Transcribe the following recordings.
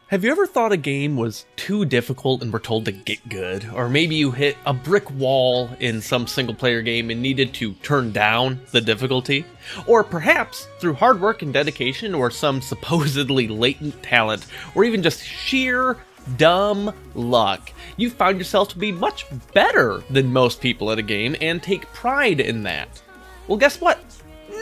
Have you ever thought a game was too difficult and were told to get good? Or maybe you hit a brick wall in some single-player game and needed to turn down the difficulty? Or perhaps, through hard work and dedication, or some supposedly latent talent, or even just sheer dumb luck, you found yourself to be much better than most people at a game and take pride in that. Well, guess what?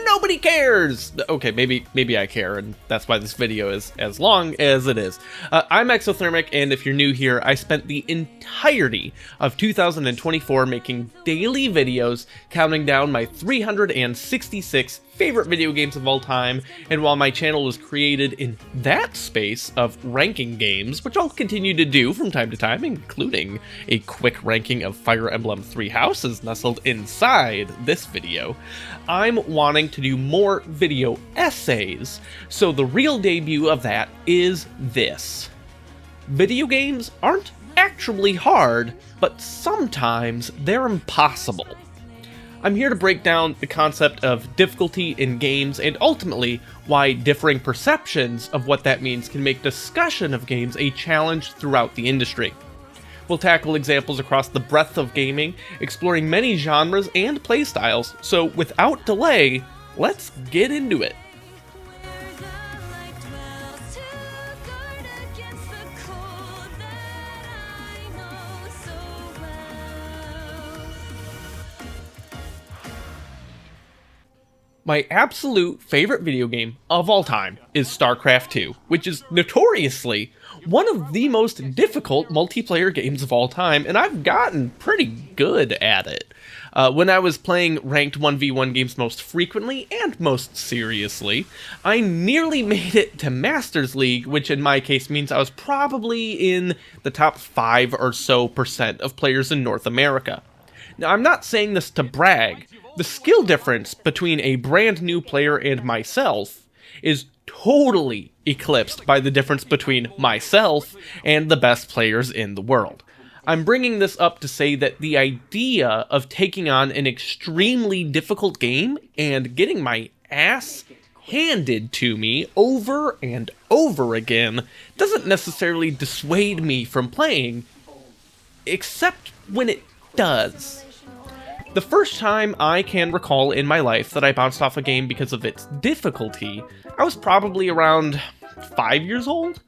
Nobody cares! Okay, maybe I care, and that's why this video is as long as it is. I'm Exothermic, and if you're new here, I spent the entirety of 2024 making daily videos counting down my 366 favorite video games of all time, and while my channel was created in that space of ranking games, which I'll continue to do from time to time, including a quick ranking of Fire Emblem Three Houses nestled inside this video, I'm wanting to do more video essays, so the real debut of that is this. Video games aren't actually hard, but sometimes they're impossible. I'm here to break down the concept of difficulty in games and ultimately why differing perceptions of what that means can make discussion of games a challenge throughout the industry. We'll tackle examples across the breadth of gaming, exploring many genres and playstyles, so without delay, let's get into it. My absolute favorite video game of all time is StarCraft 2, which is notoriously one of the most difficult multiplayer games of all time, and I've gotten pretty good at it. When I was playing ranked 1v1 games most frequently and most seriously, I nearly made it to Masters League, which in my case means I was probably in the top 5 or so % of players in North America. Now, I'm not saying this to brag. The skill difference between a brand new player and myself is totally eclipsed by the difference between myself and the best players in the world. I'm bringing this up to say that the idea of taking on an extremely difficult game and getting my ass handed to me over and over again doesn't necessarily dissuade me from playing, except when it does. The first time I can recall in my life that I bounced off a game because of its difficulty, I was probably around 5 years old.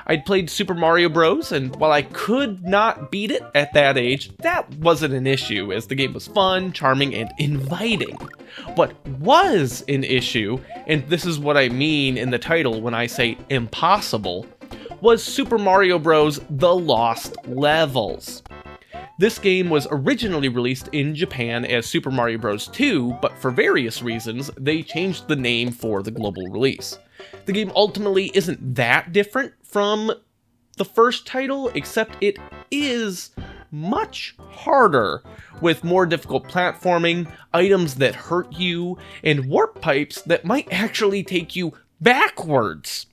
I'd played Super Mario Bros, and while I could not beat it at that age, that wasn't an issue, as the game was fun, charming, and inviting. What was an issue, and this is what I mean in the title when I say impossible, was Super Mario Bros. The Lost Levels. This game was originally released in Japan as Super Mario Bros. 2, but for various reasons, they changed the name for the global release. The game ultimately isn't that different from the first title, except it is much harder, with more difficult platforming, items that hurt you, and warp pipes that might actually take you backwards.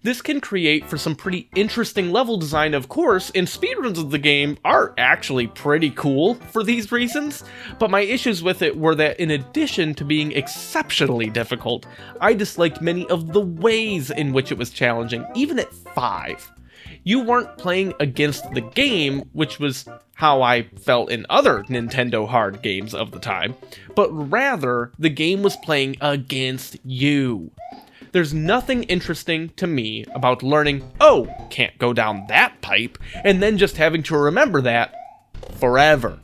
This can create for some pretty interesting level design, of course, and speedruns of the game are actually pretty cool for these reasons, but my issues with it were that in addition to being exceptionally difficult, I disliked many of the ways in which it was challenging, even at 5. You weren't playing against the game, which was how I felt in other Nintendo hard games of the time, but rather the game was playing against you. There's nothing interesting to me about learning, oh, can't go down that pipe, and then just having to remember that forever.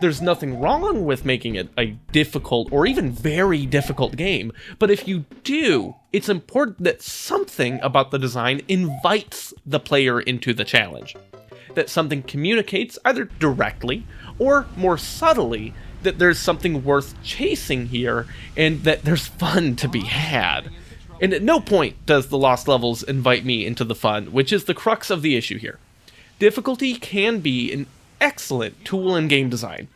There's nothing wrong with making it a difficult or even very difficult game, but if you do, it's important that something about the design invites the player into the challenge. That something communicates either directly or more subtly that there's something worth chasing here and that there's fun to be had. And at no point does the Lost Levels invite me into the fun, which is the crux of the issue here. Difficulty can be an excellent tool in game design.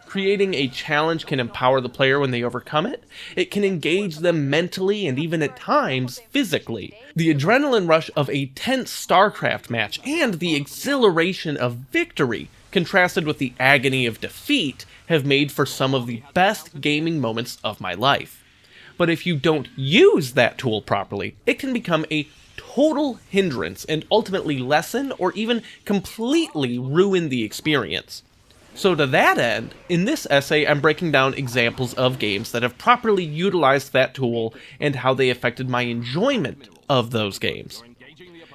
Creating a challenge can empower the player when they overcome it. It can engage them mentally and even at times physically. The adrenaline rush of a tense StarCraft match and the exhilaration of victory, contrasted with the agony of defeat, have made for some of the best gaming moments of my life. But if you don't use that tool properly, it can become a total hindrance and ultimately lessen or even completely ruin the experience. So to that end, in this essay I'm breaking down examples of games that have properly utilized that tool and how they affected my enjoyment of those games.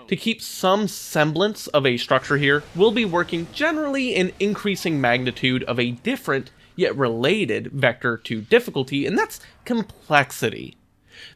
To keep some semblance of a structure here, we'll be working generally in increasing magnitude of a different, yet related, vector to difficulty, and that's complexity.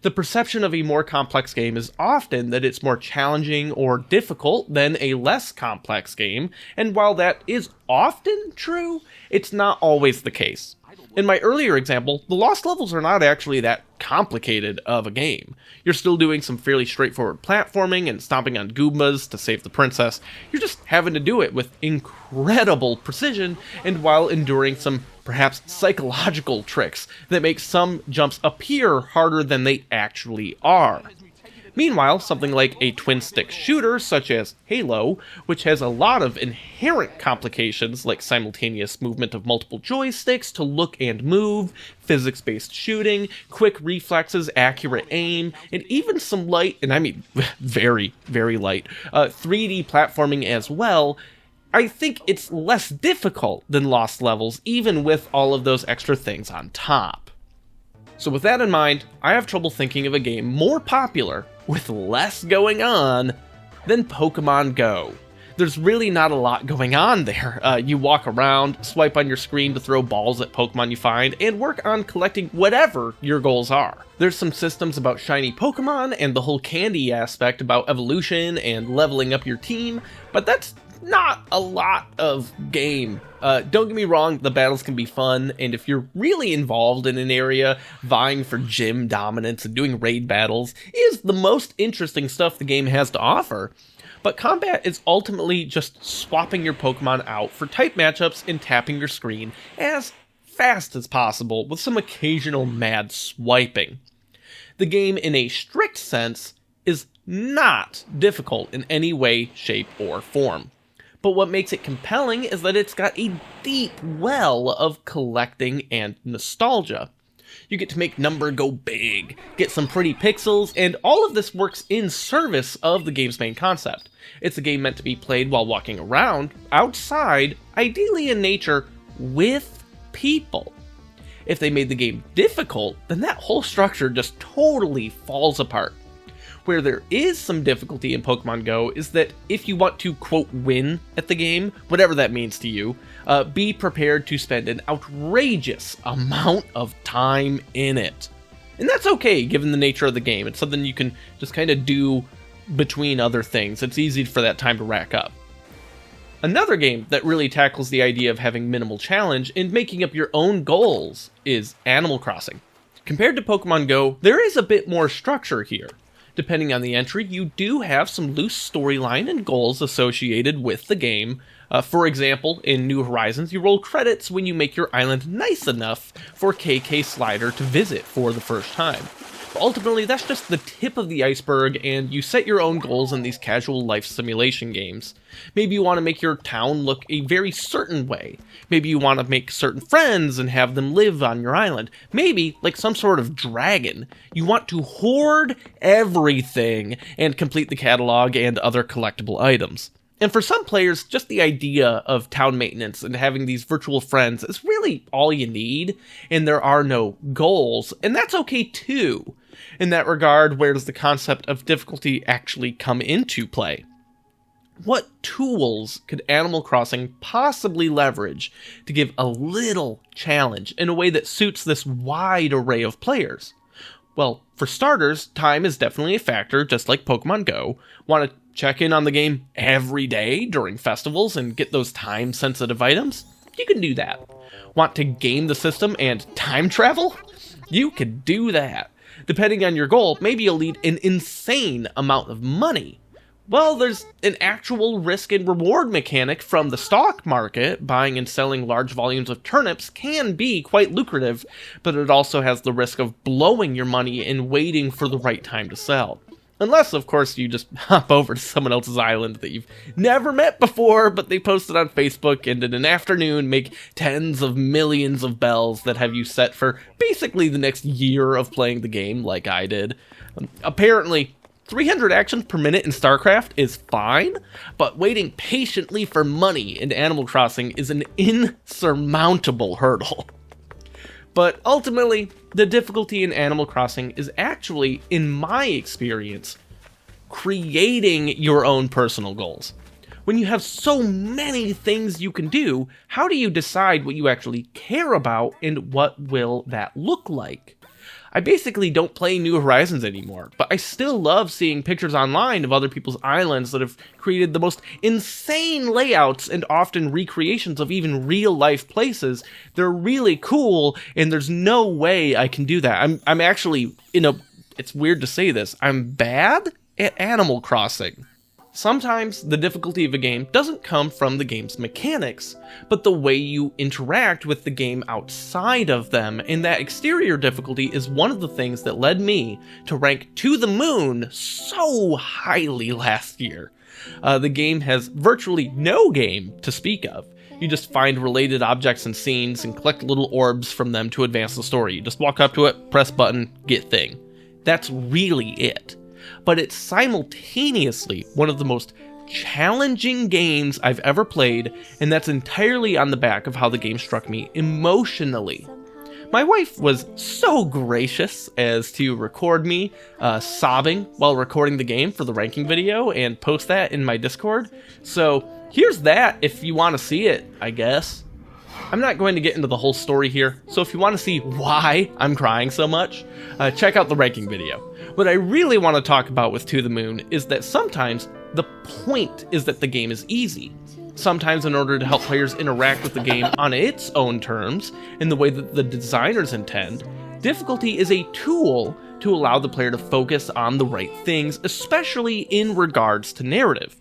The perception of a more complex game is often that it's more challenging or difficult than a less complex game, and while that is often true, it's not always the case. In my earlier example, the Lost levels are not actually that complicated of a game. You're still doing some fairly straightforward platforming and stomping on Goombas to save the princess. You're just having to do it with incredible precision and while enduring some perhaps psychological tricks that make some jumps appear harder than they actually are. Meanwhile, something like a twin-stick shooter such as Halo, which has a lot of inherent complications like simultaneous movement of multiple joysticks to look and move, physics-based shooting, quick reflexes, accurate aim, and even some light, and I mean very, very light, 3D platforming as well, I think it's less difficult than Lost levels, even with all of those extra things on top. So with that in mind, I have trouble thinking of a game more popular, with less going on, than Pokemon Go. There's really not a lot going on there. You walk around, swipe on your screen to throw balls at Pokemon you find, and work on collecting whatever your goals are. There's some systems about shiny Pokemon, and the whole candy aspect about evolution and leveling up your team, but that's not a lot of game. Don't get me wrong, the battles can be fun, and if you're really involved in an area, vying for gym dominance and doing raid battles is the most interesting stuff the game has to offer. But combat is ultimately just swapping your Pokemon out for type matchups and tapping your screen as fast as possible with some occasional mad swiping. The game, in a strict sense, is not difficult in any way, shape, or form. But what makes it compelling is that it's got a deep well of collecting and nostalgia. You get to make number go big, get some pretty pixels, and all of this works in service of the game's main concept. It's a game meant to be played while walking around, outside, ideally in nature, with people. If they made the game difficult, then that whole structure just totally falls apart. Where there is some difficulty in Pokemon Go is that if you want to, quote, win at the game, whatever that means to you, be prepared to spend an outrageous amount of time in it. And that's okay, given the nature of the game. It's something you can just kind of do between other things. It's easy for that time to rack up. Another game that really tackles the idea of having minimal challenge and making up your own goals is Animal Crossing. Compared to Pokemon Go, there is a bit more structure here. Depending on the entry, you do have some loose storyline and goals associated with the game. For example, in New Horizons, you roll credits when you make your island nice enough for KK Slider to visit for the first time. But ultimately, that's just the tip of the iceberg, and you set your own goals in these casual life simulation games. Maybe you want to make your town look a very certain way. Maybe you want to make certain friends and have them live on your island. Maybe, like some sort of dragon, you want to hoard everything and complete the catalog and other collectible items. And for some players, just the idea of town maintenance and having these virtual friends is really all you need, and there are no goals, and that's okay too. In that regard, where does the concept of difficulty actually come into play? What tools could Animal Crossing possibly leverage to give a little challenge in a way that suits this wide array of players? Well, for starters, time is definitely a factor, just like Pokemon Go. Want to check in on the game every day during festivals and get those time-sensitive items? You can do that. Want to game the system and time travel? You can do that. Depending on your goal, maybe you'll need an insane amount of money. Well, there's an actual risk and reward mechanic from the stock market. Buying and selling large volumes of turnips can be quite lucrative, but it also has the risk of blowing your money and waiting for the right time to sell. Unless, of course, you just hop over to someone else's island that you've never met before, but they posted on Facebook and in an afternoon make tens of millions of bells that have you set for basically the next year of playing the game like I did. Apparently, 300 actions per minute in StarCraft is fine, but waiting patiently for money in Animal Crossing is an insurmountable hurdle. But ultimately, the difficulty in Animal Crossing is actually, in my experience, creating your own personal goals. When you have so many things you can do, how do you decide what you actually care about and what will that look like? I basically don't play New Horizons anymore, but I still love seeing pictures online of other people's islands that have created the most insane layouts and often recreations of even real-life places. They're really cool, and there's no way I can do that. I'm actually, it's weird to say this, I'm bad at Animal Crossing. Sometimes the difficulty of a game doesn't come from the game's mechanics, but the way you interact with the game outside of them, and that exterior difficulty is one of the things that led me to rank To the Moon so highly last year. The game has virtually no game to speak of. You just find related objects and scenes and collect little orbs from them to advance the story. You just walk up to it, press button, get thing. That's really it. But it's simultaneously one of the most challenging games I've ever played, and that's entirely on the back of how the game struck me emotionally. My wife was so gracious as to record me sobbing while recording the game for the ranking video and post that in my Discord. So here's that if you want to see it, I guess. I'm not going to get into the whole story here, so if you want to see why I'm crying so much, check out the ranking video. What I really want to talk about with To the Moon is that sometimes the point is that the game is easy. Sometimes in order to help players interact with the game on its own terms, in the way that the designers intend, difficulty is a tool to allow the player to focus on the right things, especially in regards to narrative.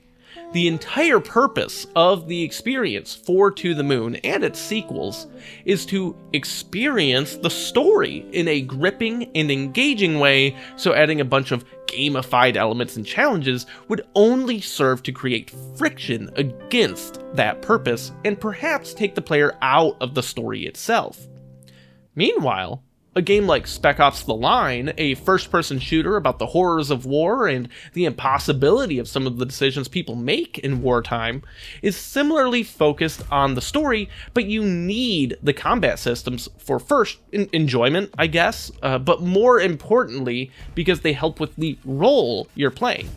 The entire purpose of the experience for To the Moon and its sequels is to experience the story in a gripping and engaging way, so adding a bunch of gamified elements and challenges would only serve to create friction against that purpose and perhaps take the player out of the story itself. Meanwhile, a game like Spec Ops: The Line, a first-person shooter about the horrors of war and the impossibility of some of the decisions people make in wartime, is similarly focused on the story, but you need the combat systems for first, enjoyment, I guess, but more importantly, because they help with the role you're playing.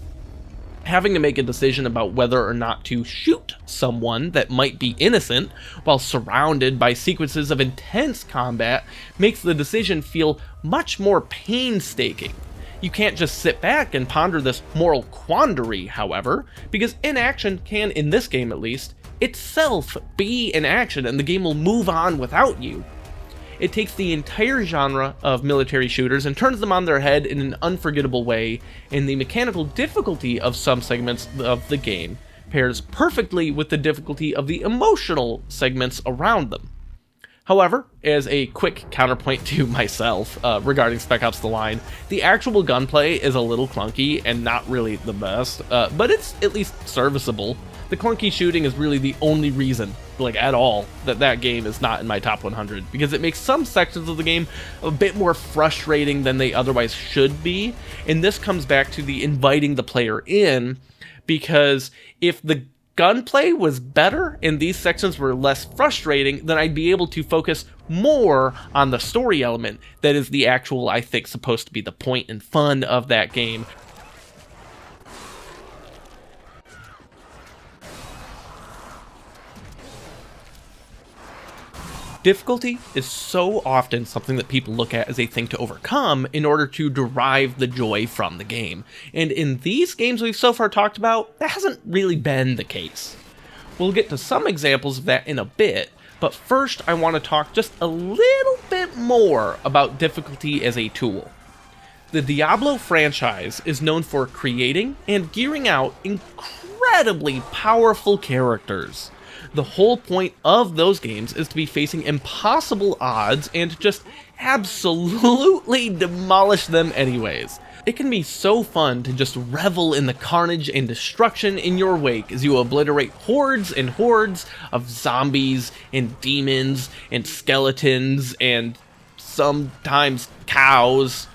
Having to make a decision about whether or not to shoot someone that might be innocent while surrounded by sequences of intense combat makes the decision feel much more painstaking. You can't just sit back and ponder this moral quandary, however, because inaction can, in this game at least, itself be an action and the game will move on without you. It takes the entire genre of military shooters and turns them on their head in an unforgettable way, and the mechanical difficulty of some segments of the game pairs perfectly with the difficulty of the emotional segments around them. However, as a quick counterpoint to myself regarding Spec Ops: The Line, the actual gunplay is a little clunky and not really the best, but it's at least serviceable. The clunky shooting is really the only reason, at all, that game is not in my top 100, because it makes some sections of the game a bit more frustrating than they otherwise should be, and this comes back to the inviting the player in, because if the gunplay was better and these sections were less frustrating, then I'd be able to focus more on the story element that is the actual, I think, supposed to be the point and fun of that game. Difficulty is so often something that people look at as a thing to overcome in order to derive the joy from the game, and in these games we've so far talked about, that hasn't really been the case. We'll get to some examples of that in a bit, but first I want to talk just a little bit more about difficulty as a tool. The Diablo franchise is known for creating and gearing out incredibly powerful characters. The whole point of those games is to be facing impossible odds and just absolutely demolish them anyways. It can be so fun to just revel in the carnage and destruction in your wake as you obliterate hordes and hordes of zombies and demons and skeletons and sometimes cows.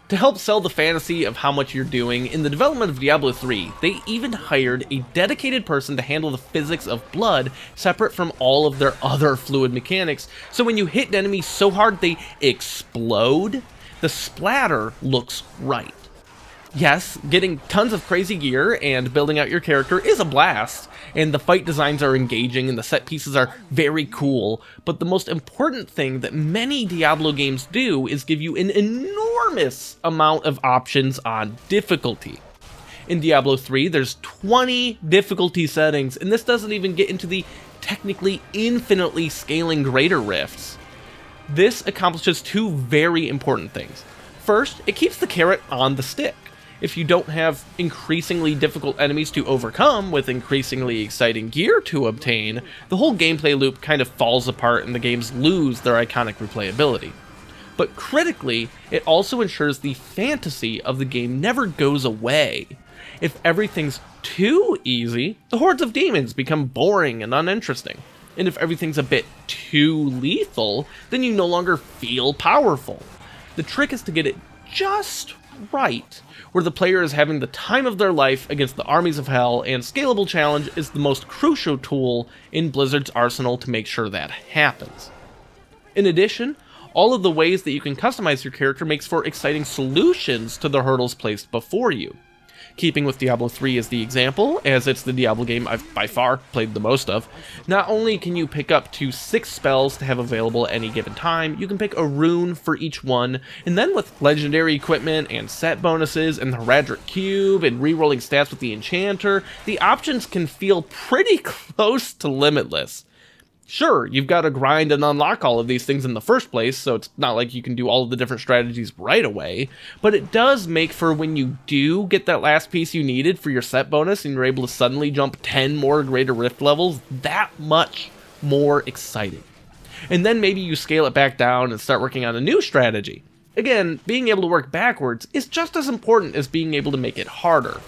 To help sell the fantasy of how much you're doing, in the development of Diablo 3, they even hired a dedicated person to handle the physics of blood separate from all of their other fluid mechanics, so when you hit enemies so hard they explode, the splatter looks right. Yes, getting tons of crazy gear and building out your character is a blast, and the fight designs are engaging and the set pieces are very cool, but the most important thing that many Diablo games do is give you an enormous amount of options on difficulty. In Diablo 3, there's 20 difficulty settings, and this doesn't even get into the technically infinitely scaling greater rifts. This accomplishes two very important things. First, it keeps the carrot on the stick. If you don't have increasingly difficult enemies to overcome with increasingly exciting gear to obtain, the whole gameplay loop kind of falls apart and the games lose their iconic replayability. But critically, it also ensures the fantasy of the game never goes away. If everything's too easy, the hordes of demons become boring and uninteresting. And if everything's a bit too lethal, then you no longer feel powerful. The trick is to get it just right, where the player is having the time of their life against the armies of hell, and scalable challenge is the most crucial tool in Blizzard's arsenal to make sure that happens. In addition, all of the ways that you can customize your character makes for exciting solutions to the hurdles placed before you. Keeping with Diablo 3 as the example, as it's the Diablo game I've by far played the most of, not only can you pick up to 6 spells to have available at any given time, you can pick a rune for each one, and then with legendary equipment and set bonuses and the Heradric Cube and rerolling stats with the Enchanter, the options can feel pretty close to limitless. Sure, you've got to grind and unlock all of these things in the first place, so it's not like you can do all of the different strategies right away, but it does make for when you do get that last piece you needed for your set bonus and you're able to suddenly jump 10 more greater rift levels, that much more exciting. And then maybe you scale it back down and start working on a new strategy. Again, being able to work backwards is just as important as being able to make it harder.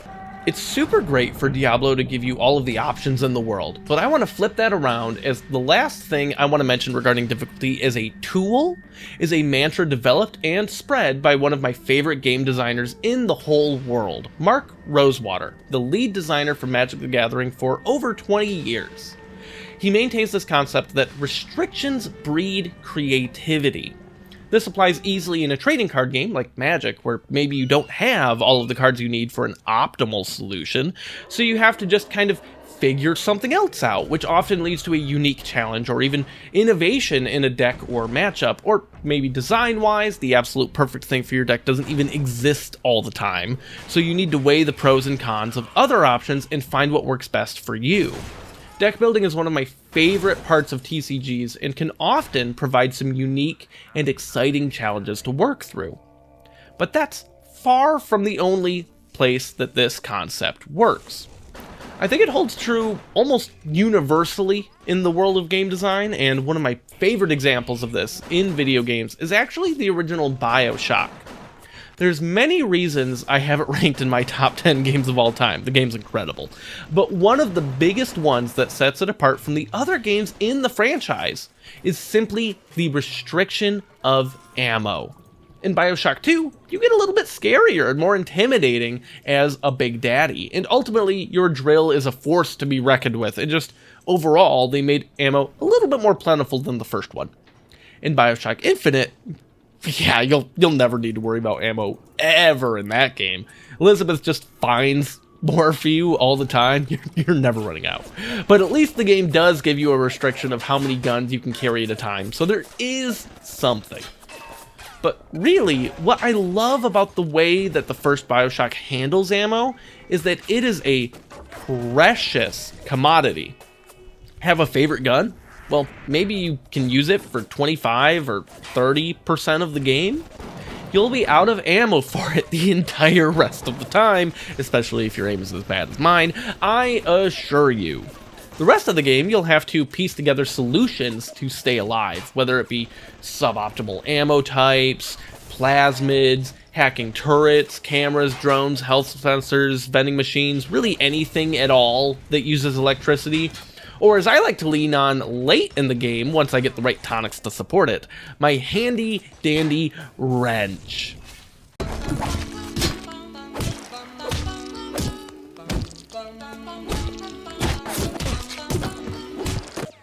It's super great for Diablo to give you all of the options in the world, but I want to flip that around, as the last thing I want to mention regarding difficulty as a tool is a mantra developed and spread by one of my favorite game designers in the whole world, Mark Rosewater, the lead designer for Magic the Gathering for over 20 years. He maintains this concept that restrictions breed creativity. This applies easily in a trading card game like Magic, where maybe you don't have all of the cards you need for an optimal solution, so you have to just kind of figure something else out, which often leads to a unique challenge or even innovation in a deck or matchup, or maybe design-wise, the absolute perfect thing for your deck doesn't even exist all the time, so you need to weigh the pros and cons of other options and find what works best for you. Deck building is one of my favorite parts of TCGs and can often provide some unique and exciting challenges to work through. But that's far from the only place that this concept works. I think it holds true almost universally in the world of game design, and one of my favorite examples of this in video games is actually the original BioShock. There's many reasons I have it ranked in my top 10 games of all time. The game's incredible. But one of the biggest ones that sets it apart from the other games in the franchise is simply the restriction of ammo. In BioShock 2, you get a little bit scarier and more intimidating as a big daddy, and ultimately your drill is a force to be reckoned with, and just overall they made ammo a little bit more plentiful than the first one. In BioShock Infinite, yeah, you'll never need to worry about ammo ever in that game. Elizabeth just finds more for you all the time. You're never running out. But at least the game does give you a restriction of how many guns you can carry at a time, so there is something. But really, what I love about the way that the first BioShock handles ammo is that it is a precious commodity. Have a favorite gun? Well, maybe you can use it for 25 or 30% of the game. You'll be out of ammo for it the entire rest of the time, especially if your aim is as bad as mine, I assure you. The rest of the game, you'll have to piece together solutions to stay alive, whether it be suboptimal ammo types, plasmids, hacking turrets, cameras, drones, health sensors, vending machines, really anything at all that uses electricity. Or as I like to lean on late in the game, once I get the right tonics to support it, my handy dandy wrench.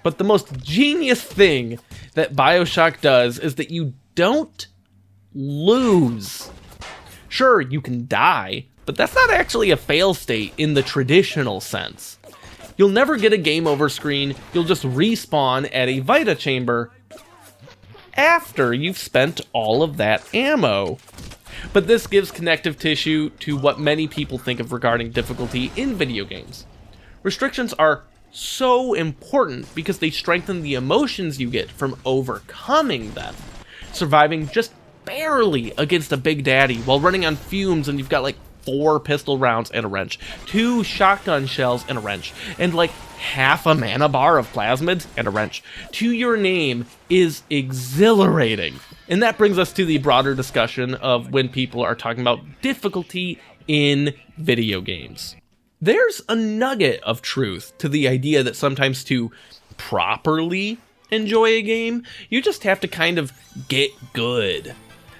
But the most genius thing that BioShock does is that you don't lose. Sure, you can die, but that's not actually a fail state in the traditional sense. You'll never get a game over screen, you'll just respawn at a Vita chamber after you've spent all of that ammo. But this gives connective tissue to what many people think of regarding difficulty in video games. Restrictions are so important because they strengthen the emotions you get from overcoming them. Surviving just barely against a big daddy while running on fumes and you've got like 4 pistol rounds and a wrench, 2 shotgun shells and a wrench, and like half a mana bar of plasmids and a wrench to your name is exhilarating. And that brings us to the broader discussion of when people are talking about difficulty in video games. There's a nugget of truth to the idea that sometimes to properly enjoy a game, you just have to kind of get good.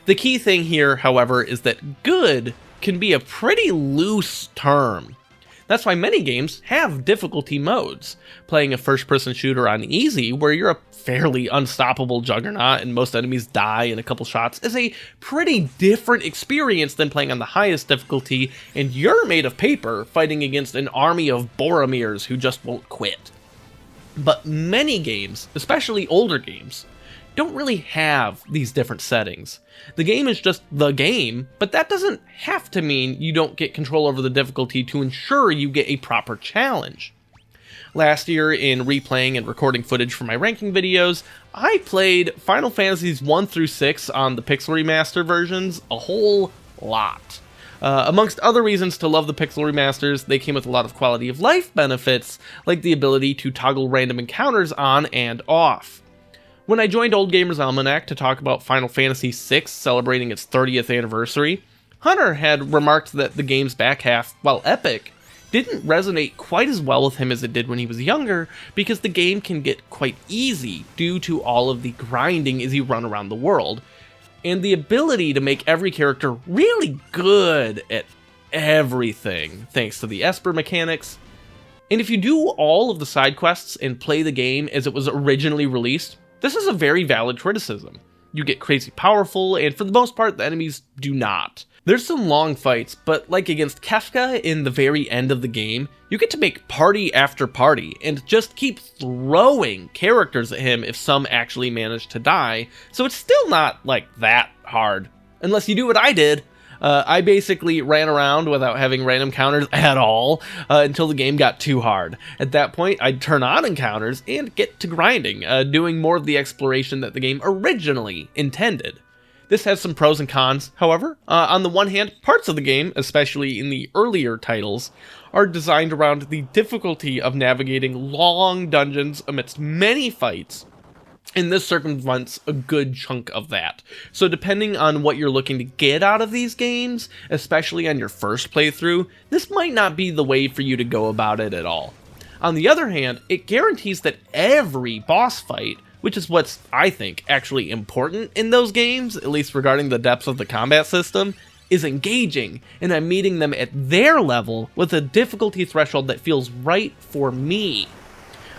The key thing here, however, is that good can be a pretty loose term. That's why many games have difficulty modes. Playing a first-person shooter on easy, where you're a fairly unstoppable juggernaut and most enemies die in a couple shots, is a pretty different experience than playing on the highest difficulty and you're made of paper fighting against an army of Boromirs who just won't quit. But many games, especially older games, don't really have these different settings. The game is just the game, but that doesn't have to mean you don't get control over the difficulty to ensure you get a proper challenge. Last year, in replaying and recording footage for my ranking videos, I played Final Fantasies 1 through 6 on the Pixel Remaster versions a whole lot. Amongst other reasons to love the Pixel Remasters, they came with a lot of quality of life benefits, like the ability to toggle random encounters on and off. When I joined Old Gamer's Almanac to talk about Final Fantasy VI celebrating its 30th anniversary, Hunter had remarked that the game's back half, while epic, didn't resonate quite as well with him as it did when he was younger, because the game can get quite easy due to all of the grinding as you run around the world, and the ability to make every character really good at everything, thanks to the Esper mechanics. And if you do all of the side quests and play the game as it was originally released, this is a very valid criticism. You get crazy powerful, and for the most part, the enemies do not. There's some long fights, but like against Kefka in the very end of the game, you get to make party after party, and just keep throwing characters at him if some actually manage to die, so it's still not, like, that hard. Unless you do what I did. I basically ran around without having random counters at all until the game got too hard. At that point, I'd turn on encounters and get to grinding, doing more of the exploration that the game originally intended. This has some pros and cons, however. On the one hand, parts of the game, especially in the earlier titles, are designed around the difficulty of navigating long dungeons amidst many fights, and this circumvents a good chunk of that. So depending on what you're looking to get out of these games, especially on your first playthrough, this might not be the way for you to go about it at all. On the other hand, it guarantees that every boss fight, which is what's, I think, actually important in those games, at least regarding the depths of the combat system, is engaging, and I'm meeting them at their level with a difficulty threshold that feels right for me.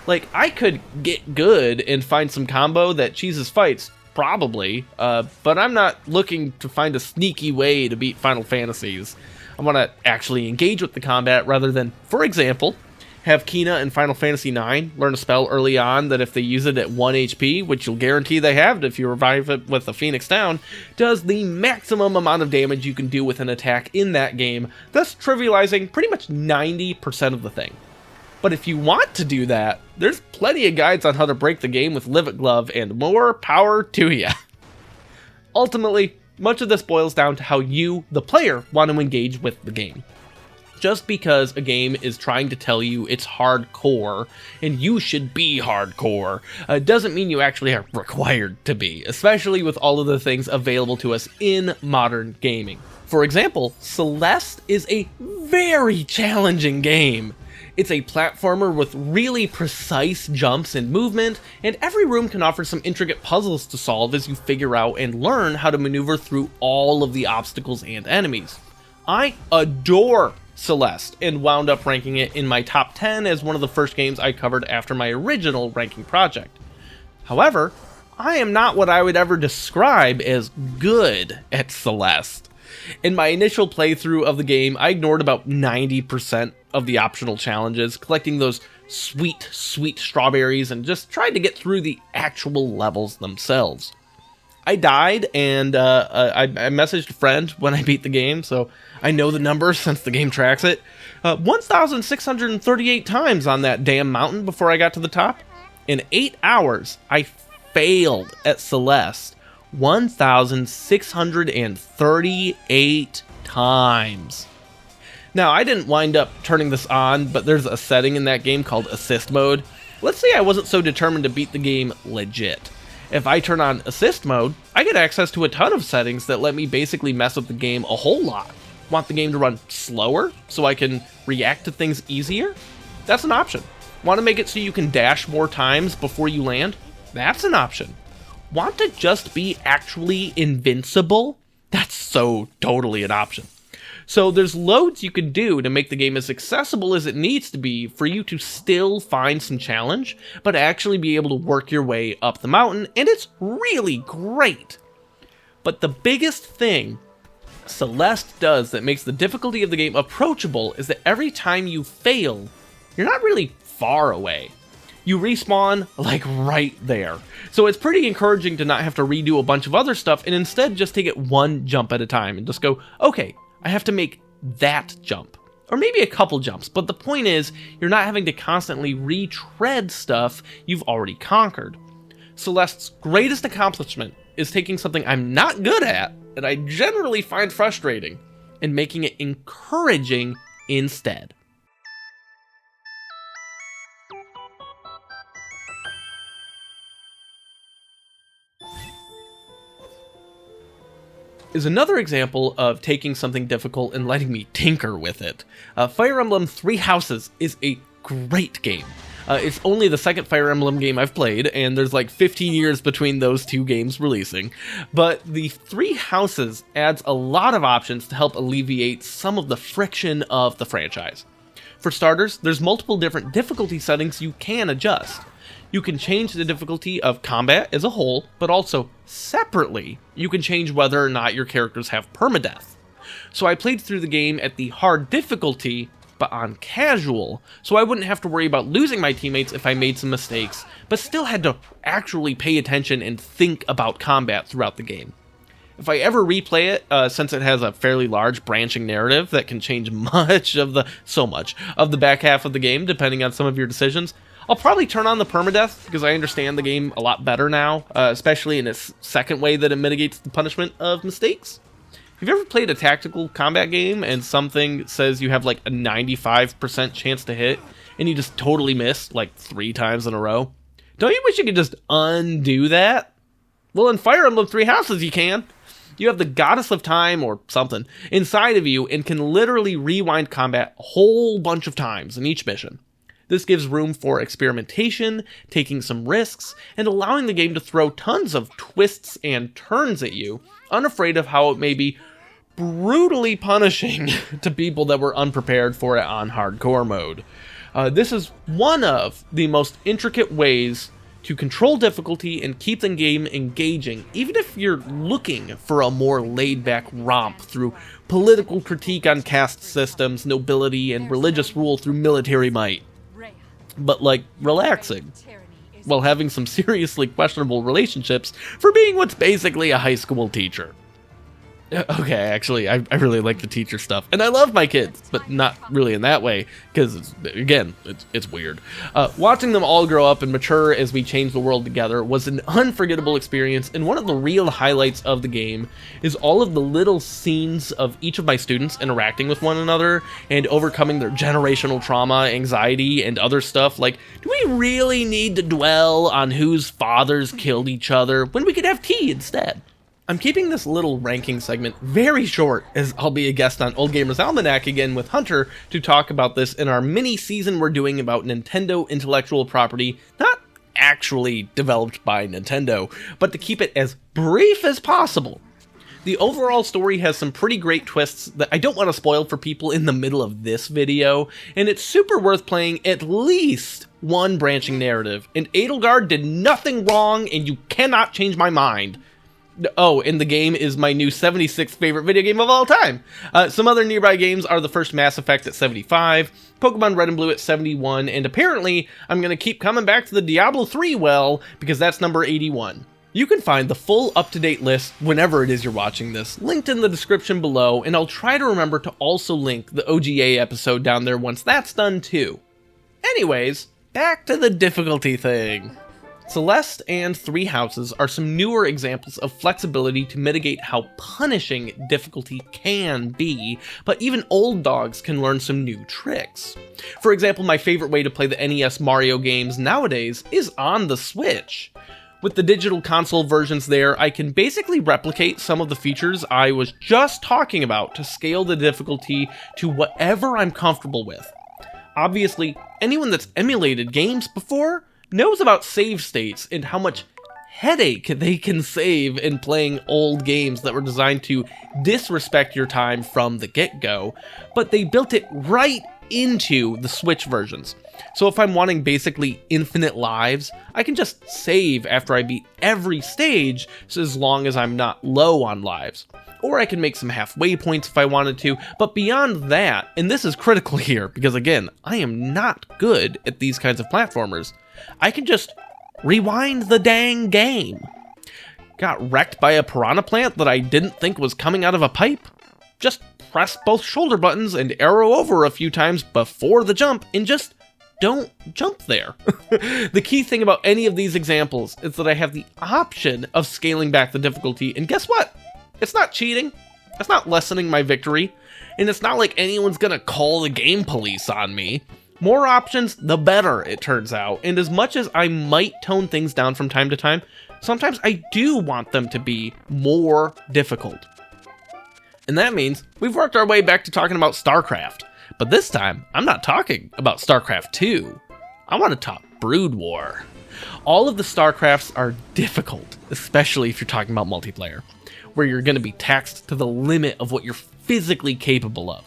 Like, I could get good and find some combo that cheeses fights, probably, but I'm not looking to find a sneaky way to beat Final Fantasies. I want to actually engage with the combat rather than, for example, have Kina in Final Fantasy IX learn a spell early on that if they use it at 1 HP, which you'll guarantee they have if you revive it with a Phoenix down, does the maximum amount of damage you can do with an attack in that game, thus trivializing pretty much 90% of the thing. But if you want to do that, there's plenty of guides on how to break the game with Live It Glove, and more power to ya. Ultimately, much of this boils down to how you, the player, want to engage with the game. Just because a game is trying to tell you it's hardcore, and you should be hardcore, doesn't mean you actually are required to be, especially with all of the things available to us in modern gaming. For example, Celeste is a very challenging game. It's a platformer with really precise jumps and movement, and every room can offer some intricate puzzles to solve as you figure out and learn how to maneuver through all of the obstacles and enemies. I adore Celeste, and wound up ranking it in my top 10 as one of the first games I covered after my original ranking project. However, I am not what I would ever describe as good at Celeste. In my initial playthrough of the game, I ignored about 90% of the optional challenges, collecting those sweet strawberries, and just tried to get through the actual levels themselves. I died, and I messaged a friend when I beat the game, so I know the number since the game tracks it. 1,638 times on that damn mountain before I got to the top. In 8 hours, I failed at Celeste 1,638 times. Now, I didn't wind up turning this on, but there's a setting in that game called Assist Mode. Let's say I wasn't so determined to beat the game legit. If I turn on Assist Mode, I get access to a ton of settings that let me basically mess with the game a whole lot. Want the game to run slower so I can react to things easier? That's an option. Want to make it so you can dash more times before you land? That's an option. Want to just be actually invincible? That's so totally an option. So there's loads you can do to make the game as accessible as it needs to be for you to still find some challenge, but actually be able to work your way up the mountain, and it's really great. But the biggest thing Celeste does that makes the difficulty of the game approachable is that every time you fail, you're not really far away. You respawn like right there. So it's pretty encouraging to not have to redo a bunch of other stuff and instead just take it one jump at a time and just go, okay, I have to make that jump. Or maybe a couple jumps, but the point is, you're not having to constantly retread stuff you've already conquered. Celeste's greatest accomplishment is taking something I'm not good at, that I generally find frustrating, and making it encouraging instead. Is another example of taking something difficult and letting me tinker with it. Fire Emblem Three Houses is a great game. It's only the second Fire Emblem game I've played, and there's like 15 years between those two games releasing. But the Three Houses adds a lot of options to help alleviate some of the friction of the franchise. For starters, there's multiple different difficulty settings you can adjust. You can change the difficulty of combat as a whole, but also separately, you can change whether or not your characters have permadeath. So I played through the game at the hard difficulty, but on casual, so I wouldn't have to worry about losing my teammates if I made some mistakes, but still had to actually pay attention and think about combat throughout the game. If I ever replay it, since it has a fairly large branching narrative that can change much of the back half of the game, depending on some of your decisions, I'll probably turn on the permadeath because I understand the game a lot better now, especially in its second way that it mitigates the punishment of mistakes. Have you ever played a tactical combat game and something says you have like a 95% chance to hit and you just totally miss like 3 times in a row? Don't you wish you could just undo that? Well, in Fire Emblem Three Houses you can. You have the Goddess of Time or something inside of you and can literally rewind combat a whole bunch of times in each mission. This gives room for experimentation, taking some risks, and allowing the game to throw tons of twists and turns at you, unafraid of how it may be brutally punishing to people that were unprepared for it on hardcore mode. This is one of the most intricate ways to control difficulty and keep the game engaging, even if you're looking for a more laid-back romp through political critique on caste systems, nobility, and religious rule through military might. But like relaxing, while having some seriously questionable relationships for being what's basically a high school teacher. Okay, actually, I really like the teacher stuff, and I love my kids, but not really in that way, because, again, it's weird. Watching them all grow up and mature as we change the world together was an unforgettable experience, and one of the real highlights of the game is all of the little scenes of each of my students interacting with one another and overcoming their generational trauma, anxiety, and other stuff. Like, do we really need to dwell on whose fathers killed each other when we could have tea instead? I'm keeping this little ranking segment very short, as I'll be a guest on Old Gamers Almanac again with Hunter to talk about this in our mini-season we're doing about Nintendo intellectual property, not actually developed by Nintendo, but to keep it as brief as possible. The overall story has some pretty great twists that I don't want to spoil for people in the middle of this video, and it's super worth playing at least one branching narrative, and Edelgard did nothing wrong, and you cannot change my mind. Oh, and the game is my new 76th favorite video game of all time. Some other nearby games are the first Mass Effect at 75, Pokemon Red and Blue at 71, and apparently I'm going to keep coming back to the Diablo 3 well, because that's number 81. You can find the full up-to-date list whenever it is you're watching this, linked in the description below, and I'll try to remember to also link the OGA episode down there once that's done too. Anyways, back to the difficulty thing. Celeste and Three Houses are some newer examples of flexibility to mitigate how punishing difficulty can be, but even old dogs can learn some new tricks. For example, my favorite way to play the NES Mario games nowadays is on the Switch. With the digital console versions there, I can basically replicate some of the features I was just talking about to scale the difficulty to whatever I'm comfortable with. Obviously, anyone that's emulated games before knows about save states and how much headache they can save in playing old games that were designed to disrespect your time from the get-go, but they built it right into the Switch versions. So if I'm wanting basically infinite lives, I can just save after I beat every stage, so as long as I'm not low on lives. Or I can make some halfway points if I wanted to, but beyond that, and this is critical here, because again, I am not good at these kinds of platformers, I can just rewind the dang game. Got wrecked by a piranha plant that I didn't think was coming out of a pipe? Just press both shoulder buttons and arrow over a few times before the jump and just don't jump there. The key thing about any of these examples is that I have the option of scaling back the difficulty, and guess what? It's not cheating, it's not lessening my victory, and it's not like anyone's gonna call the game police on me. More options, the better, it turns out, and as much as I might tone things down from time to time, sometimes I do want them to be more difficult. And that means we've worked our way back to talking about StarCraft, but this time, I'm not talking about StarCraft 2. I want to talk Brood War. All of the StarCrafts are difficult, especially if you're talking about multiplayer, where you're going to be taxed to the limit of what you're physically capable of.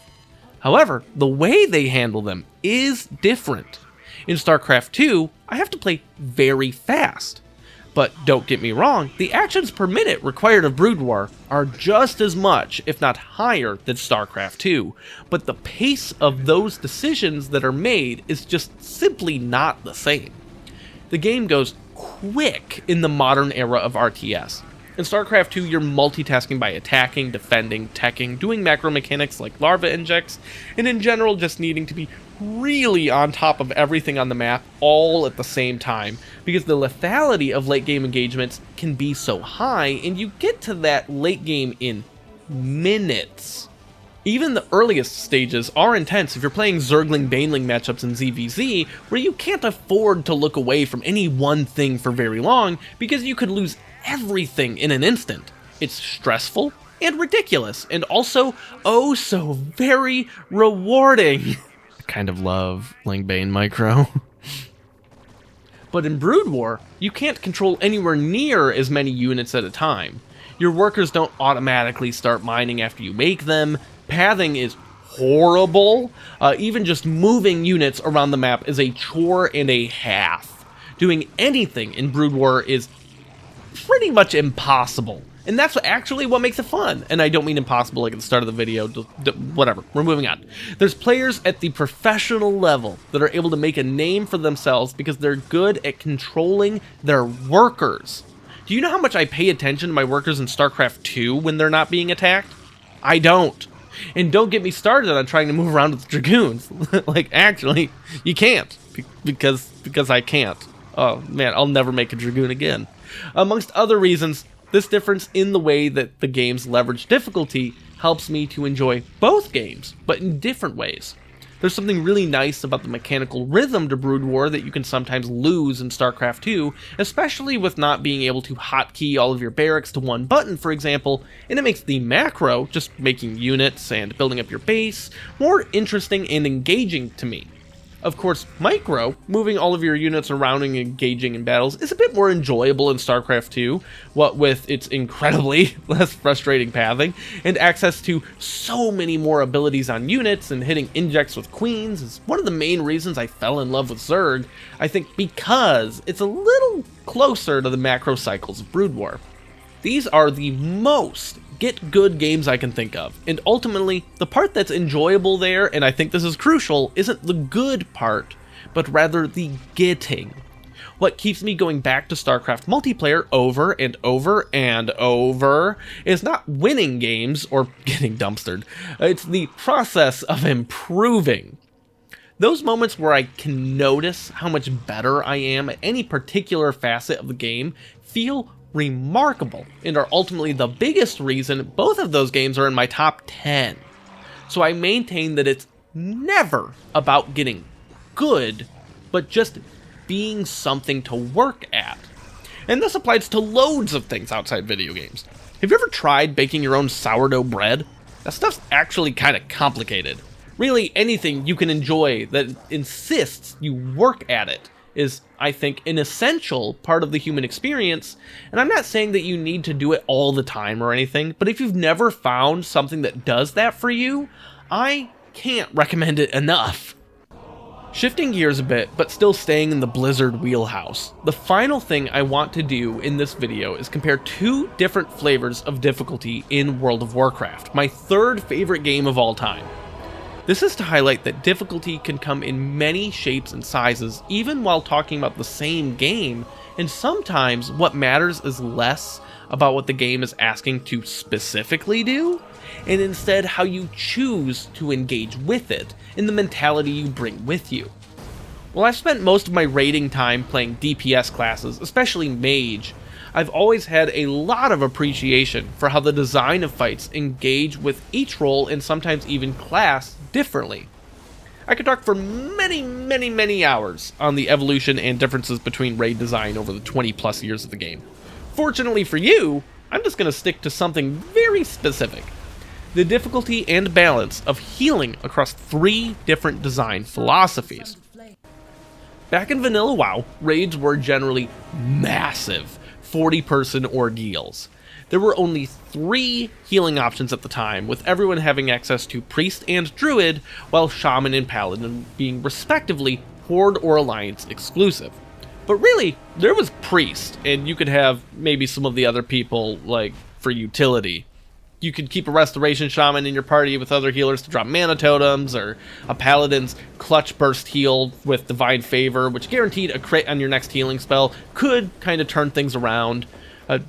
However, the way they handle them is different. In StarCraft 2, I have to play very fast. But don't get me wrong, the actions per minute required of Brood War are just as much, if not higher, than StarCraft 2, but the pace of those decisions that are made is just simply not the same. The game goes quick in the modern era of RTS. In StarCraft 2, you're multitasking by attacking, defending, teching, doing macro mechanics like larva injects, and in general just needing to be really on top of everything on the map all at the same time, because the lethality of late game engagements can be so high, and you get to that late game in minutes. Even the earliest stages are intense if you're playing Zergling-Baneling matchups in ZVZ, where you can't afford to look away from any one thing for very long, because you could lose everything in an instant. It's stressful and ridiculous, and also oh so very rewarding. I kind of love Lingbane Micro. But in Brood War, you can't control anywhere near as many units at a time. Your workers don't automatically start mining after you make them. Pathing is horrible. Even just moving units around the map is a chore and a half. Doing anything in Brood War is pretty much impossible. And that's actually what makes it fun. And I don't mean impossible like at the start of the video, whatever, we're moving on. There's players at the professional level that are able to make a name for themselves because they're good at controlling their workers. Do you know how much I pay attention to my workers in StarCraft 2 when they're not being attacked? I don't. And don't get me started on trying to move around with Dragoons. Like, actually, you can't. Because I can't. Oh, man, I'll never make a Dragoon again. Amongst other reasons, this difference in the way that the games leverage difficulty helps me to enjoy both games, but in different ways. There's something really nice about the mechanical rhythm to Brood War that you can sometimes lose in StarCraft 2, especially with not being able to hotkey all of your barracks to one button, for example, and it makes the macro, just making units and building up your base, more interesting and engaging to me. Of course, Micro, moving all of your units around and engaging in battles, is a bit more enjoyable in StarCraft 2, what with its incredibly less frustrating pathing, and access to so many more abilities on units, and hitting injects with queens is one of the main reasons I fell in love with Zerg, I think because it's a little closer to the macro cycles of Brood War. These are the most get good games I can think of, and ultimately, the part that's enjoyable there, and I think this is crucial, isn't the good part, but rather the getting. What keeps me going back to StarCraft multiplayer over and over and over is not winning games or getting dumpstered, it's the process of improving. Those moments where I can notice how much better I am at any particular facet of the game feel remarkable, and are ultimately the biggest reason both of those games are in my top 10. So I maintain that it's never about getting good, but just being something to work at. And this applies to loads of things outside video games. Have you ever tried baking your own sourdough bread? That stuff's actually kind of complicated. Really, anything you can enjoy that insists you work at it is, I think, an essential part of the human experience, and I'm not saying that you need to do it all the time or anything, but if you've never found something that does that for you, I can't recommend it enough. Shifting gears a bit, but still staying in the Blizzard wheelhouse, the final thing I want to do in this video is compare two different flavors of difficulty in World of Warcraft, my third favorite game of all time. This is to highlight that difficulty can come in many shapes and sizes, even while talking about the same game, and sometimes what matters is less about what the game is asking to specifically do, and instead how you choose to engage with it, and the mentality you bring with you. While I've spent most of my raiding time playing DPS classes, especially Mage, I've always had a lot of appreciation for how the design of fights engage with each role and sometimes even class differently. I could talk for many hours on the evolution and differences between raid design over the 20 plus years of the game. Fortunately for you, I'm just going to stick to something very specific: the difficulty and balance of healing across 3 different design philosophies. Back in vanilla WoW, raids were generally massive 40-person ordeals. There were only 3 healing options at the time, with everyone having access to Priest and Druid, while Shaman and Paladin being respectively Horde or Alliance exclusive. But really, there was Priest, and you could have maybe some of the other people, like, for utility. You could keep a Restoration Shaman in your party with other healers to drop mana totems, or a Paladin's Clutch Burst heal with Divine Favor, which guaranteed a crit on your next healing spell, could kind of turn things around.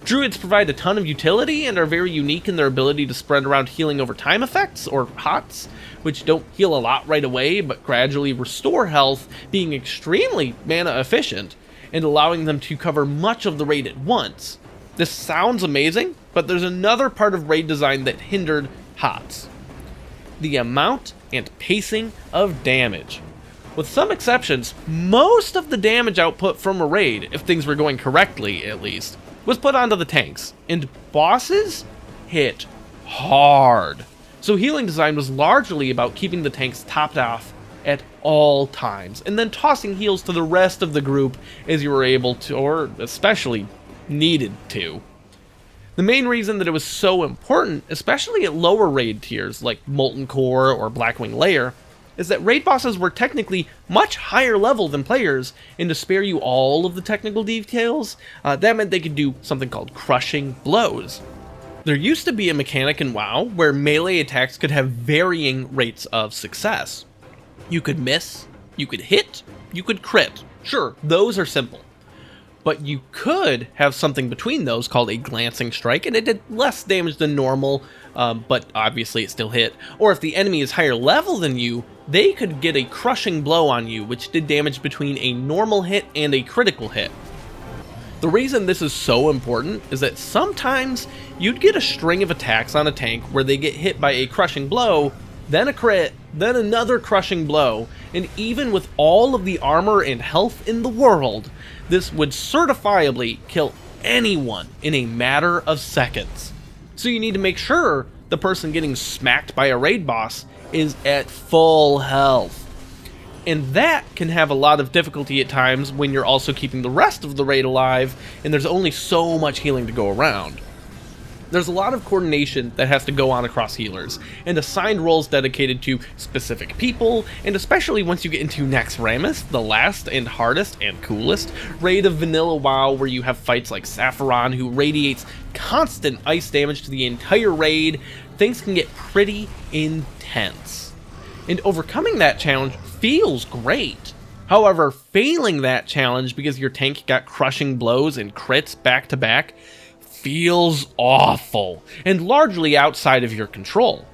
Druids provide a ton of utility and are very unique in their ability to spread around healing over time effects, or HOTS, which don't heal a lot right away, but gradually restore health, being extremely mana efficient, and allowing them to cover much of the raid at once. This sounds amazing, but there's another part of raid design that hindered HOTS: the amount and pacing of damage. With some exceptions, most of the damage output from a raid, if things were going correctly at least, was put onto the tanks, and bosses hit hard. So healing design was largely about keeping the tanks topped off at all times, and then tossing heals to the rest of the group as you were able to, or especially needed to. The main reason that it was so important, especially at lower raid tiers like Molten Core or Blackwing Lair, is that raid bosses were technically much higher level than players, and to spare you all of the technical details, that meant they could do something called crushing blows. There used to be a mechanic in WoW where melee attacks could have varying rates of success. You could miss, you could hit, you could crit. Sure, those are simple. But you could have something between those called a glancing strike, and it did less damage than normal, but obviously it still hit. Or if the enemy is higher level than you, they could get a crushing blow on you, which did damage between a normal hit and a critical hit. The reason this is so important is that sometimes you'd get a string of attacks on a tank where they get hit by a crushing blow, then a crit, then another crushing blow, and even with all of the armor and health in the world, this would certifiably kill anyone in a matter of seconds. So you need to make sure the person getting smacked by a raid boss is at full health. And that can have a lot of difficulty at times when you're also keeping the rest of the raid alive, and there's only so much healing to go around. There's a lot of coordination that has to go on across healers, and assigned roles dedicated to specific people, and especially once you get into Naxxramas, the last and hardest and coolest raid of vanilla WoW, where you have fights like Sapphiron, who radiates constant ice damage to the entire raid, things can get pretty intense. And overcoming that challenge feels great. However, failing that challenge because your tank got crushing blows and crits back to back feels awful, and largely outside of your control.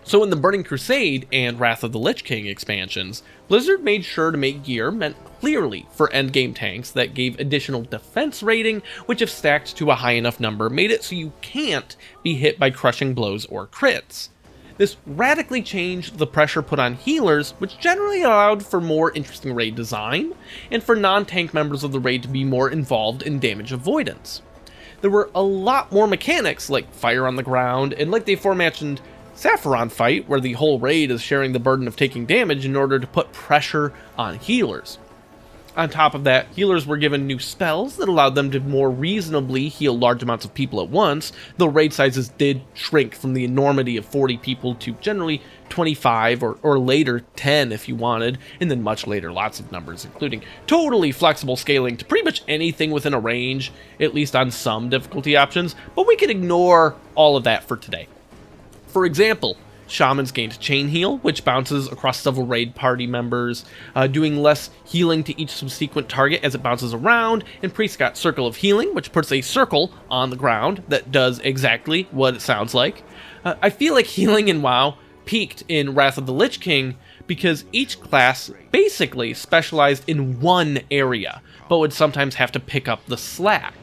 So in the Burning Crusade and Wrath of the Lich King expansions, Blizzard made sure to make gear meant clearly for endgame tanks that gave additional defense rating, which if stacked to a high enough number made it so you can't be hit by crushing blows or crits. This radically changed the pressure put on healers, which generally allowed for more interesting raid design, and for non-tank members of the raid to be more involved in damage avoidance. There were a lot more mechanics, like fire on the ground, and like the aforementioned Sapphiron fight, where the whole raid is sharing the burden of taking damage in order to put pressure on healers. On top of that, healers were given new spells that allowed them to more reasonably heal large amounts of people at once, though raid sizes did shrink from the enormity of 40 people to generally 25 or later 10 if you wanted, and then much later lots of numbers, including totally flexible scaling to pretty much anything within a range, at least on some difficulty options, but we can ignore all of that for today. For example, Shamans gained Chain Heal, which bounces across several raid party members, doing less healing to each subsequent target as it bounces around, and Priest got Circle of Healing, which puts a circle on the ground that does exactly what it sounds like. I feel like healing in WoW peaked in Wrath of the Lich King because each class basically specialized in one area, but would sometimes have to pick up the slack.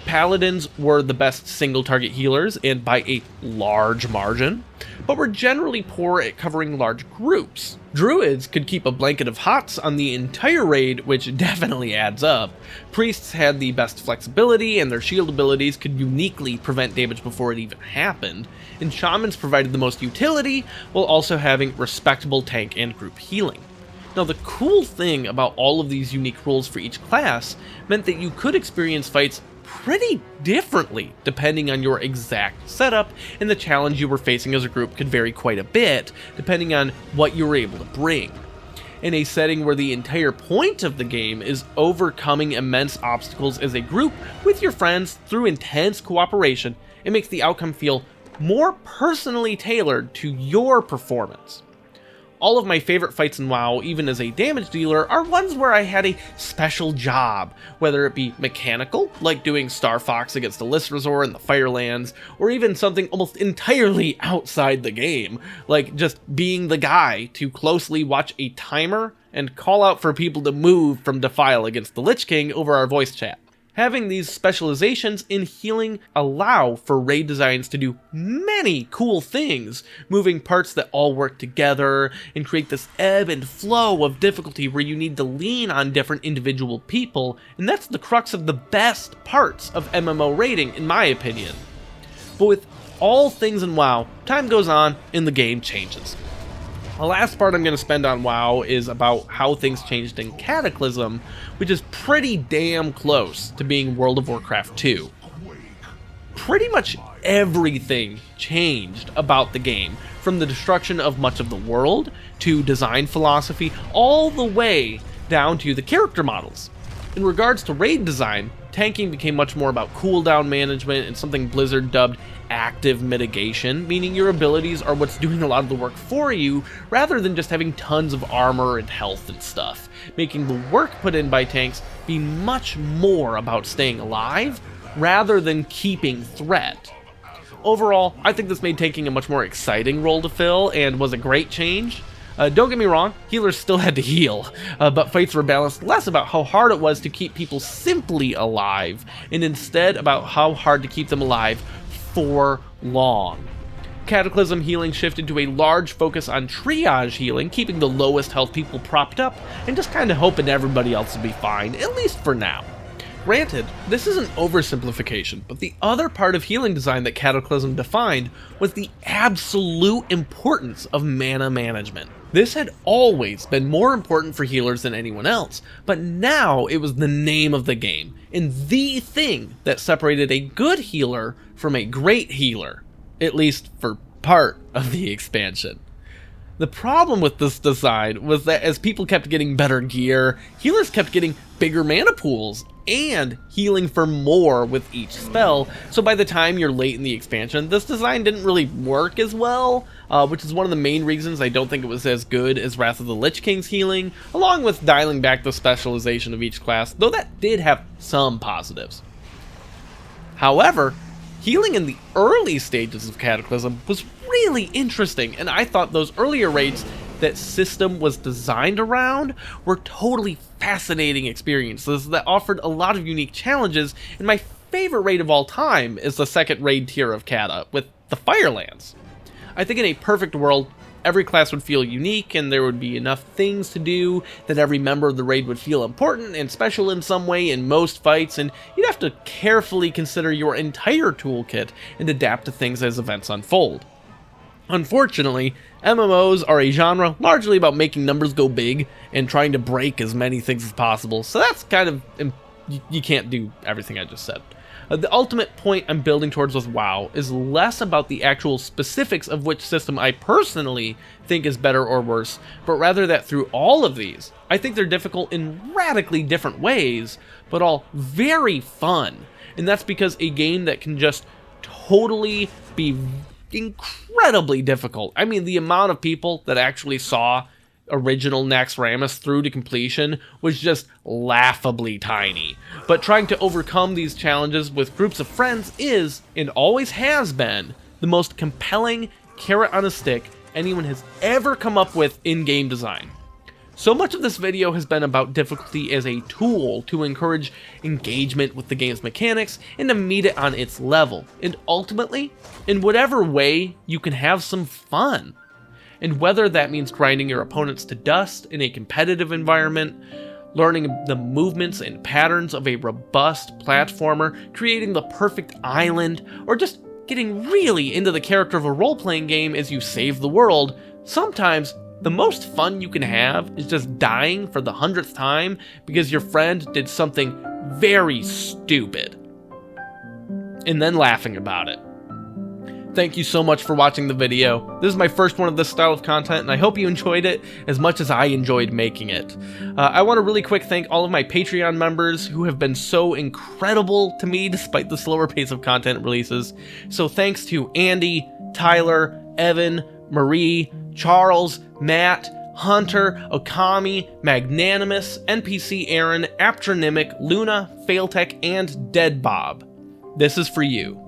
Paladins were the best single target healers, and by a large margin, but were generally poor at covering large groups. Druids could keep a blanket of hots on the entire raid, which definitely adds up. Priests had the best flexibility, and their shield abilities could uniquely prevent damage before it even happened, and Shamans provided the most utility, while also having respectable tank and group healing. Now, the cool thing about all of these unique rules for each class meant that you could experience fights pretty differently depending on your exact setup, and the challenge you were facing as a group could vary quite a bit depending on what you were able to bring. In a setting where the entire point of the game is overcoming immense obstacles as a group with your friends through intense cooperation, it makes the outcome feel more personally tailored to your performance. All of my favorite fights in WoW, even as a damage dealer, are ones where I had a special job, whether it be mechanical, like doing Star Fox against Elisrazor in the Firelands, or even something almost entirely outside the game, like just being the guy to closely watch a timer and call out for people to move from Defile against the Lich King over our voice chat. Having these specializations in healing allow for raid designs to do many cool things, moving parts that all work together and create this ebb and flow of difficulty where you need to lean on different individual people, and that's the crux of the best parts of MMO raiding, in my opinion. But with all things in WoW, time goes on and the game changes. The last part I'm going to spend on WoW is about how things changed in Cataclysm, which is pretty damn close to being World of Warcraft 2. Pretty much everything changed about the game, from the destruction of much of the world, to design philosophy, all the way down to the character models. In regards to raid design, tanking became much more about cooldown management and something Blizzard dubbed active mitigation, meaning your abilities are what's doing a lot of the work for you, rather than just having tons of armor and health and stuff, making the work put in by tanks be much more about staying alive, rather than keeping threat. Overall, I think this made tanking a much more exciting role to fill, and was a great change. Don't get me wrong, healers still had to heal, but fights were balanced less about how hard it was to keep people simply alive, and instead about how hard to keep them alive for long. Cataclysm healing shifted to a large focus on triage healing, keeping the lowest health people propped up, and just kind of hoping everybody else would be fine, at least for now. Granted, this is an oversimplification, but the other part of healing design that Cataclysm defined was the absolute importance of mana management. This had always been more important for healers than anyone else, but now it was the name of the game, and the thing that separated a good healer from a great healer, at least for part of the expansion. The problem with this design was that as people kept getting better gear, healers kept getting bigger mana pools and healing for more with each spell, so by the time you're late in the expansion, this design didn't really work as well, which is one of the main reasons I don't think it was as good as Wrath of the Lich King's healing, along with dialing back the specialization of each class, though that did have some positives. However, healing in the early stages of Cataclysm was really interesting, and I thought those earlier raids that system was designed around were totally fascinating experiences that offered a lot of unique challenges, and my favorite raid of all time is the second raid tier of Cata, with the Firelands. I think in a perfect world, every class would feel unique and there would be enough things to do that every member of the raid would feel important and special in some way in most fights, and you'd have to carefully consider your entire toolkit and adapt to things as events unfold. Unfortunately, MMOs are a genre largely about making numbers go big and trying to break as many things as possible, so that's kind of, you can't do everything I just said. The ultimate point I'm building towards with WoW is less about the actual specifics of which system I personally think is better or worse, but rather that through all of these, I think they're difficult in radically different ways, but all very fun. And that's because a game that can just totally be incredibly difficult. I mean, the amount of people that actually saw original Naxxramas through to completion was just laughably tiny. But trying to overcome these challenges with groups of friends is, and always has been, the most compelling carrot on a stick anyone has ever come up with in game design. So much of this video has been about difficulty as a tool to encourage engagement with the game's mechanics and to meet it on its level, and ultimately, in whatever way you can have some fun. And whether that means grinding your opponents to dust in a competitive environment, learning the movements and patterns of a robust platformer, creating the perfect island, or just getting really into the character of a role-playing game as you save the world, sometimes the most fun you can have is just dying for the 100th time because your friend did something very stupid, and then laughing about it. Thank you so much for watching the video. This is my first one of this style of content, and I hope you enjoyed it as much as I enjoyed making it. I want to really quick thank all of my Patreon members who have been so incredible to me despite the slower pace of content releases. So thanks to Andy, Tyler, Evan, Marie, Charles, Matt, Hunter, Okami, Magnanimous, NPC Aaron, Aptronymic, Luna, Failtech, and Dead Bob. This is for you.